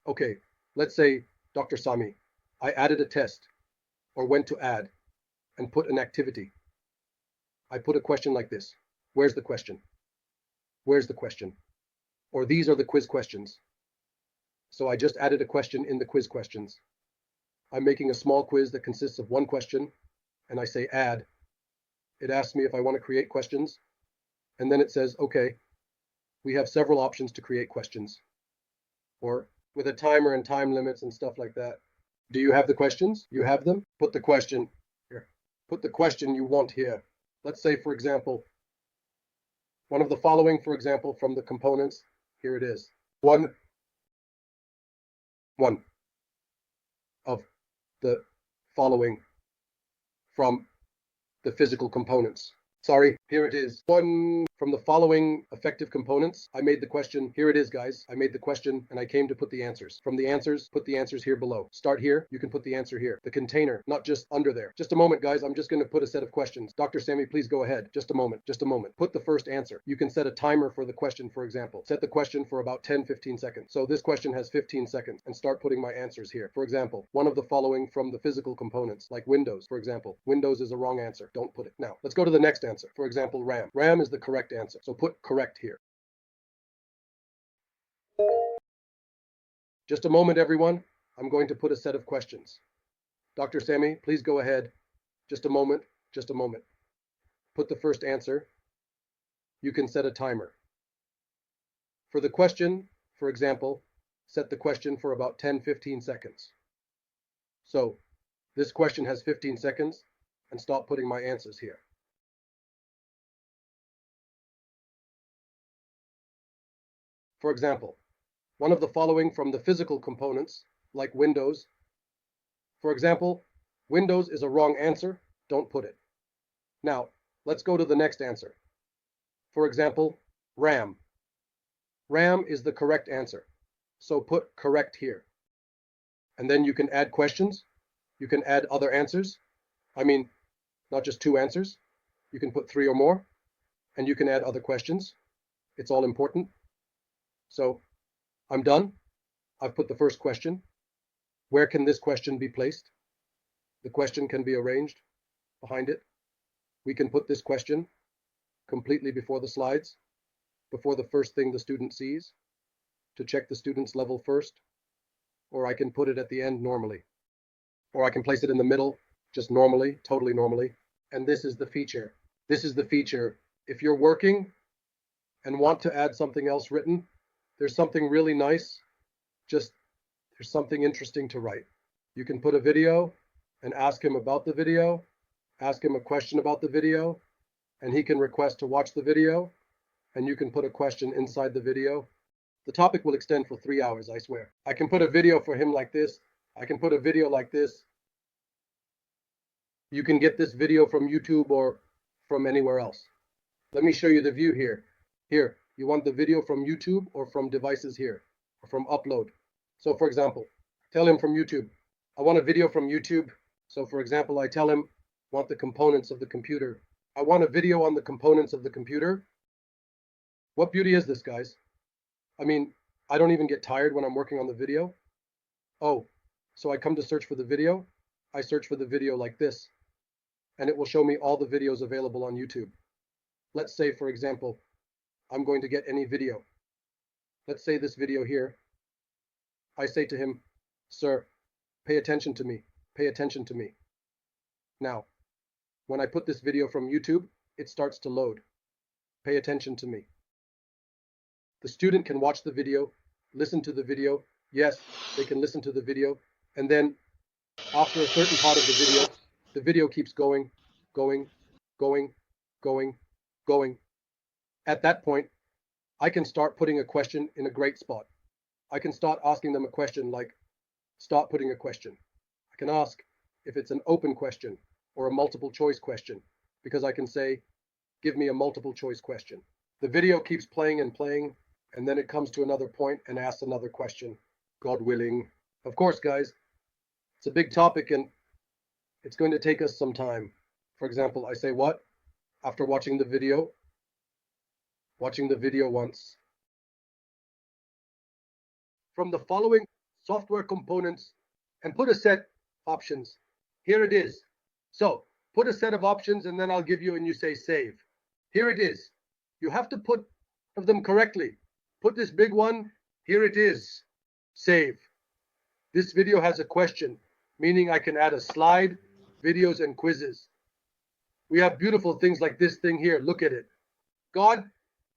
Okay, let's say, Dr. Sami, I added a test or went to add and put an activity. I put a question like this. Where's the question? Where's the question? Or these are the quiz questions. So I just added a question in the quiz questions. I'm making a small quiz that consists of one question, and I say add. It asks me if I want to create questions, and then it says, okay, we have several options to create questions, or with a timer and time limits and stuff like that. Do you have the questions? You have them? Put the question here. Put the question you want here. Let's say, for example, one of the following, for example, from the components. Here it is. One of the following from the physical components. Sorry, here it is. One from the following effective components. I made the question. Here it is, guys. I made the question and I came to put the answers. From the answers, put the answers here below. Start here. You can put the answer here. The container, not just under there. Just a moment, guys. I'm just going to put a set of questions. Dr. Sami, please go ahead. Just a moment. Just a moment. Put the first answer. You can set a timer for the question, for example. Set the question for about 10-15 seconds. So this question has 15 seconds and start putting my answers here. For example, one of the following from the physical components, like Windows, for example. Windows is a wrong answer. Don't put it. Now, let's go to the next answer. For example, RAM. RAM is the correct answer. So put correct here. Just a moment, everyone. I'm going to put a set of questions. Dr. Sami, please go ahead. Just a moment. Just a moment. Put the first answer. You can set a timer. For the question, for example, set the question for about 10-15 seconds. So this question has 15 seconds and stop putting my answers here. For example, one of the following from the physical components, like Windows. For example, Windows is a wrong answer. Don't put it. Now, let's go to the next answer. For example, RAM. RAM is the correct answer. So put correct here. And then you can add questions. You can add other answers. I mean, not just two answers. You can put 3 or more. And you can add other questions. It's all important. So I'm done. I've put the first question. Where can this question be placed? The question can be arranged behind it. We can put this question completely before the slides, before the first thing the student sees, to check the student's level first, or I can put it at the end normally, or I can place it in the middle, just normally, totally normally. And this is the feature. This is the feature. If you're working and want to add something else written, there's something really nice, just there's something interesting to write. You can put a video and ask him about the video, ask him a question about the video, and he can request to watch the video, and you can put a question inside the video. The topic will extend for 3 hours, I swear. I can put a video for him like this. I can put a video like this. You can get this video from YouTube or from anywhere else. Let me show you the view here. Here. You want the video from YouTube or from devices here, or from upload. So for example, tell him from YouTube. I want a video from YouTube. So for example, I tell him, want the components of the computer. I want a video on the components of the computer. What beauty is this, guys? I mean, I don't even get tired when I'm working on the video. Oh, so I come to search for the video. I search for the video like this, and it will show me all the videos available on YouTube. Let's say, for example, I'm going to get any video. Let's say this video here. I say to him, sir, pay attention to me. Pay attention to me. Now, when I put this video from YouTube, it starts to load. Pay attention to me. The student can watch the video, listen to the video. Yes, they can listen to the video. And then after a certain part of the video keeps going, going, going, going, going. At that point, I can start putting a question in a great spot. I can start asking them a question like, start putting a question. I can ask if it's an open question or a multiple choice question, because I can say, give me a multiple choice question. The video keeps playing and playing, and then it comes to another point and asks another question, God willing. Of course, guys, it's a big topic and it's going to take us some time. For example, I say what? After watching the video once. From the following, software components, and put a set options. Here it is. So put a set of options and then I'll give you and you say save. Here it is. You have to put of them correctly. Put this big one. Here it is. Save. This video has a question, meaning I can add a slide, videos, and quizzes. We have beautiful things like this thing here. Look at it. God,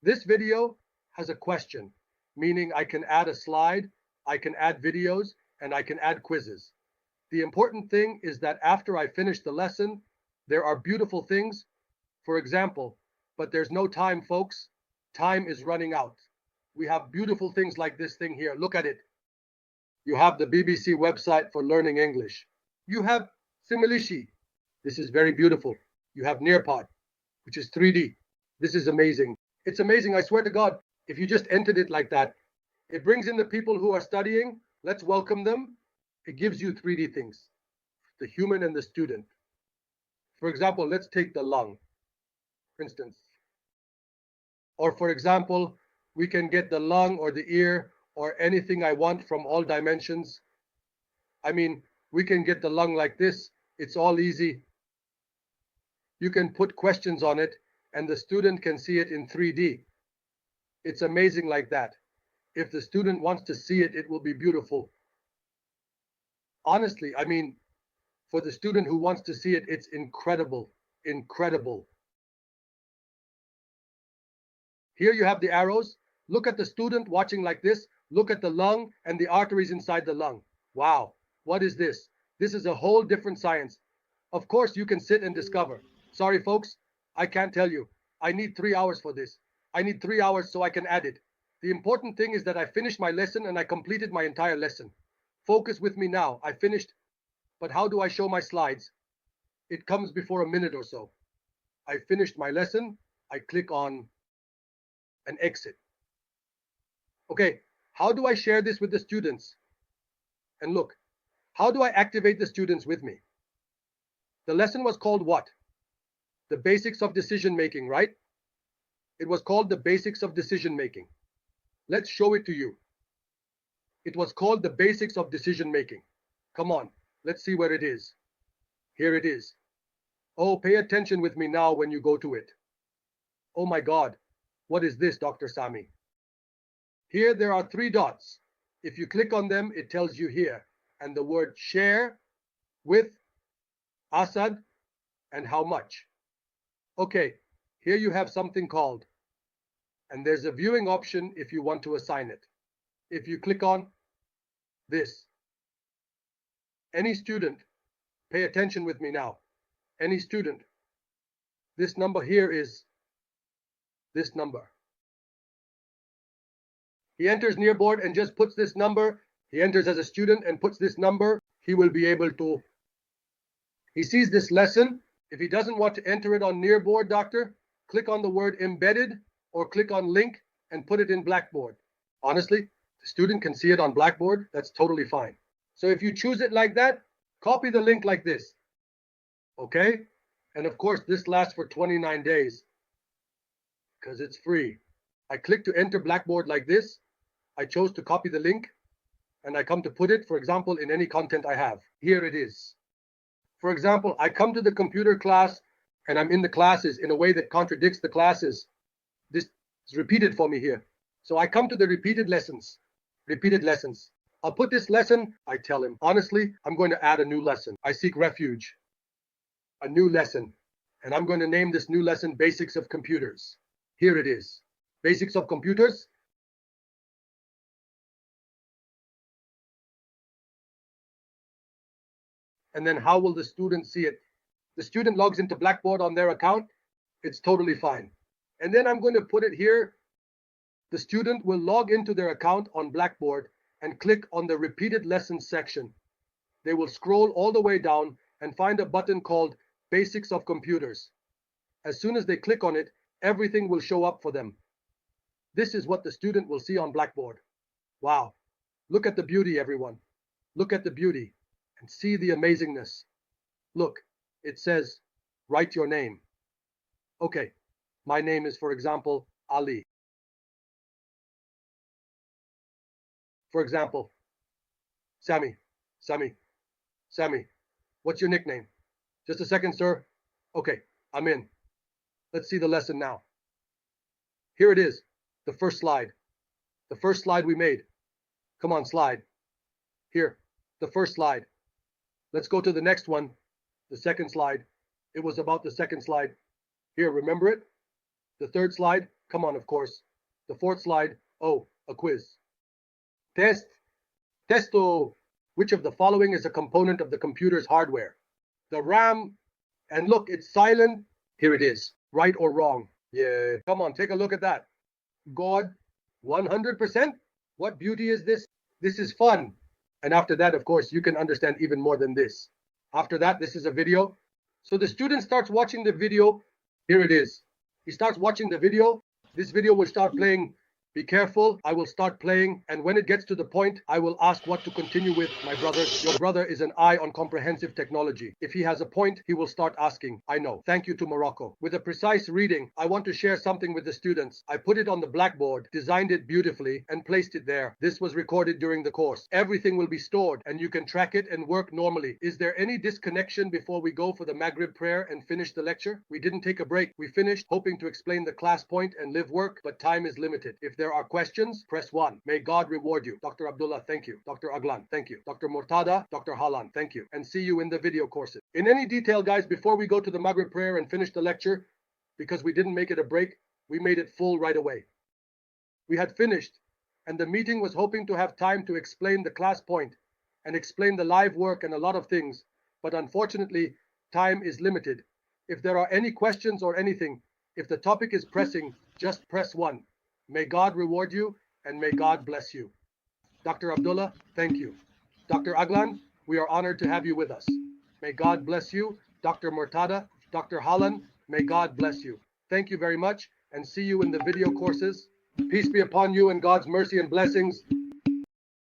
this video has a question, meaning I can add a slide, I can add videos, and I can add quizzes. The important thing is that after I finish the lesson, there are beautiful things, for example, but there's no time, folks. Time is running out. We have beautiful things like this thing here. Look at it. You have the BBC website for learning English. You have Similishi. This is very beautiful. You have Nearpod, which is 3D. This is amazing. It's amazing, I swear to God, if you just entered it like that. It brings in the people who are studying. Let's welcome them. It gives you 3D things, the human and the student. For example, let's take the lung, for instance. Or for example, we can get the lung or the ear or anything I want from all dimensions. I mean, we can get the lung like this. It's all easy. You can put questions on it and the student can see it in 3D. It's amazing like that. If the student wants to see it, it will be beautiful. Honestly, I mean, for the student who wants to see it, it's incredible, incredible. Here you have the arrows. Look at the student watching like this. Look at the lung and the arteries inside the lung. Wow, what is this? This is a whole different science. Of course, you can sit and discover. Sorry, folks, I can't tell you. I need 3 hours for this. I need 3 hours so I can add it. The important thing is that I finished my lesson and I completed my entire lesson. Focus with me now. I finished, but how do I show my slides? It comes before a minute or so. I finished my lesson. I click on an exit. Okay, how do I share this with the students? And look, how do I activate the students with me? The lesson was called what? The basics of decision making, right? It was called the basics of decision making. Let's show it to you. It was called the basics of decision making. Come on, let's see where it is. Here it is. Oh, pay attention with me now when you go to it. Oh my God, what is this, Dr. Sami? Here there are 3 dots. If you click on them, it tells you here, and the word share, with, Asad, and how much. Okay, here you have something called, and there's a viewing option if you want to assign it. If you click on this, any student, pay attention with me now, any student, this number here is this number. He enters Nearboard and just puts this number. He enters as a student and puts this number. He will be able to, he sees this lesson. If he doesn't want to enter it on Nearboard, doctor, click on the word embedded or click on link and put it in Blackboard. Honestly, the student can see it on Blackboard. That's totally fine. So if you choose it like that, copy the link like this. Okay? And of course, this lasts for 29 days because it's free. I click to enter Blackboard like this. I chose to copy the link and I come to put it, for example, in any content I have. Here it is. For example, I come to the computer class and I'm in the classes in a way that contradicts the classes. This is repeated for me here. So I come to the repeated lessons. Repeated lessons. I'll put this lesson, I tell him, honestly, I'm going to add a new lesson. I seek refuge. A new lesson. And I'm going to name this new lesson Basics of Computers. Here it is. Basics of Computers. And then how will the student see it? The student logs into Blackboard on their account. It's totally fine. And then I'm going to put it here. The student will log into their account on Blackboard and click on the repeated lessons section. They will scroll all the way down and find a button called Basics of Computers. As soon as they click on it, everything will show up for them. This is what the student will see on Blackboard. Wow. Look at the beauty, everyone. Look at the beauty and see the amazingness. Look, it says, write your name. Okay, my name is, for example, Ali. For example, Sammy, Sammy, Sammy, what's your nickname? Just a second, sir. Okay, I'm in. Let's see the lesson now. Here it is, the first slide. The first slide we made. Come on, slide. Here, the first slide. Let's go to the next one, the second slide. It was about the second slide. Here, remember it? The third slide, come on, of course. The fourth slide, oh, a quiz. Test. Testo. Which of the following is a component of the computer's hardware? The RAM. And look, it's silent. Here it is. Right or wrong? Yeah, come on, take a look at that. God, 100%? What beauty is this? This is fun. And after that, of course, you can understand even more than this. After that, this is a video. So the student starts watching the video. Here it is. He starts watching the video. This video will start playing. Be careful. I will start playing. And when it gets to the point, I will ask what to continue with. My brother, your brother is an eye on comprehensive technology. If he has a point, he will start asking. I know. Thank you to Morocco. With a precise reading, I want to share something with the students. I put it on the blackboard, designed it beautifully, and placed it there. This was recorded during the course. Everything will be stored, and you can track it and work normally. Is there any disconnection before we go for the Maghrib prayer and finish the lecture? We didn't take a break. We finished, hoping to explain the class point and live work, but time is limited. If there are questions, press 1. May God reward you. Dr. Abdullah, thank you. Dr. Aglan, thank you. Dr. Murtada, Dr. Halan, thank you. And see you in the video courses. In any detail, guys, before we go to the Maghrib prayer and finish the lecture, because we didn't make it a break, we made it full right away. We had finished, and the meeting was hoping to have time to explain the class point and explain the live work and a lot of things, but unfortunately, time is limited. If there are any questions or anything, if the topic is pressing, just press 1. May God reward you, and may God bless you. Dr. Abdullah, thank you. Dr. Aglan, we are honored to have you with us. May God bless you. Dr. Murtada, Dr. Halan, may God bless you. Thank you very much, and see you in the video courses. Peace be upon you and God's mercy and blessings.